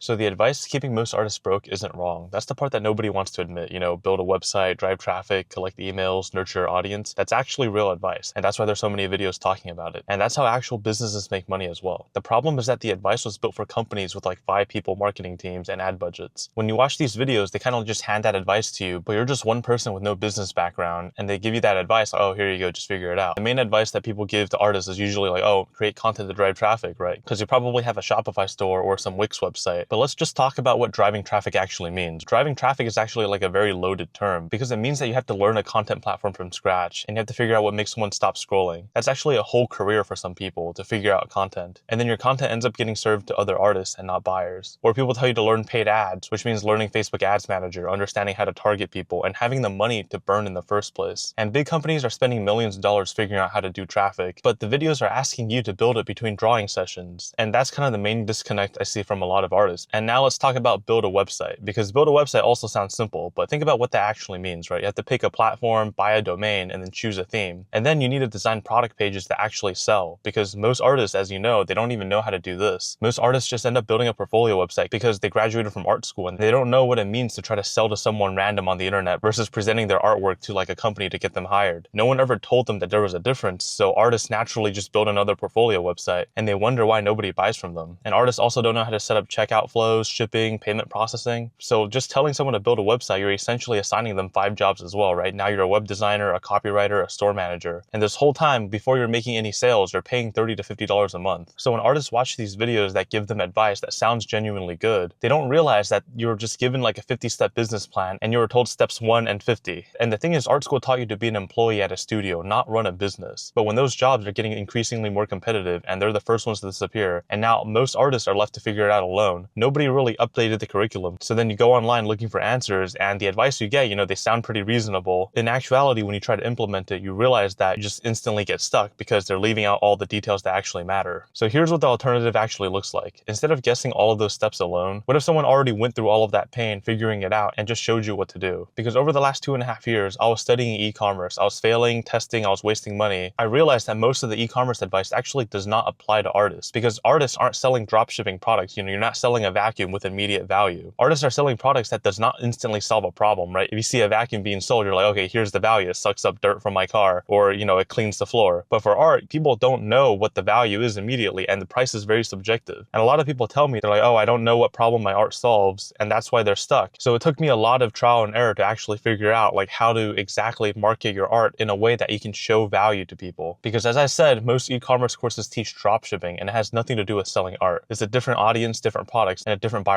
So the advice keeping most artists broke isn't wrong. That's the part that nobody wants to admit. Build a website, drive traffic, collect emails, nurture your audience. That's actually real advice. And that's why there's so many videos talking about it. And that's how actual businesses make money as well. The problem is that the advice was built for companies with like 5 people marketing teams and ad budgets. When you watch these videos, they kind of just hand that advice to you, but you're just one person with no business background and they give you that advice. Oh, here you go, just figure it out. The main advice that people give to artists is usually like, oh, create content to drive traffic, right? Because you probably have a Shopify store or some Wix website. But let's just talk about what driving traffic actually means. Driving traffic is actually like a very loaded term because it means that you have to learn a content platform from scratch and you have to figure out what makes someone stop scrolling. That's actually a whole career for some people to figure out content. And then your content ends up getting served to other artists and not buyers. Or people tell you to learn paid ads, which means learning Facebook Ads Manager, understanding how to target people, and having the money to burn in the first place. And big companies are spending millions of dollars figuring out how to do traffic, but the videos are asking you to build it between drawing sessions. And that's kind of the main disconnect I see from a lot of artists. And now let's talk about build a website, because build a website also sounds simple, but think about what that actually means, right? You have to pick a platform, buy a domain, and then choose a theme. And then you need to design product pages that actually sell, because most artists, as you know, they don't even know how to do this. Most artists just end up building a portfolio website because they graduated from art school and they don't know what it means to try to sell to someone random on the internet versus presenting their artwork to like a company to get them hired. No one ever told them that there was a difference, so artists naturally just build another portfolio website and they wonder why nobody buys from them. And artists also don't know how to set up checkout flows, shipping, payment processing. So just telling someone to build a website, you're essentially assigning them 5 jobs as well, right? Now you're a web designer, a copywriter, a store manager. And this whole time, before you're making any sales, you're paying $30 to $50 a month. So when artists watch these videos that give them advice that sounds genuinely good, they don't realize that you're just given like a 50-step business plan and you were told steps 1 and 50. And the thing is, art school taught you to be an employee at a studio, not run a business. But when those jobs are getting increasingly more competitive and they're the first ones to disappear, and now most artists are left to figure it out alone, nobody really updated the curriculum. So then you go online looking for answers and the advice you get, they sound pretty reasonable. In actuality, when you try to implement it, you realize that you just instantly get stuck because they're leaving out all the details that actually matter. So here's what the alternative actually looks like. Instead of guessing all of those steps alone, what if someone already went through all of that pain figuring it out and just showed you what to do? Because over the last 2.5 years, I was studying e-commerce. I was failing, testing, I was wasting money. I realized that most of the e-commerce advice actually does not apply to artists because artists aren't selling dropshipping products. You're not selling a vacuum with immediate value. Artists are selling products that does not instantly solve a problem, right? If you see a vacuum being sold, you're like, okay, here's the value. It sucks up dirt from my car, or, it cleans the floor. But for art, people don't know what the value is immediately, and the price is very subjective. And a lot of people tell me, they're like, oh, I don't know what problem my art solves, and that's why they're stuck. So it took me a lot of trial and error to actually figure out like how to exactly market your art in a way that you can show value to people. Because as I said, most e-commerce courses teach dropshipping, and it has nothing to do with selling art. It's a different audience, different products, and a different buyer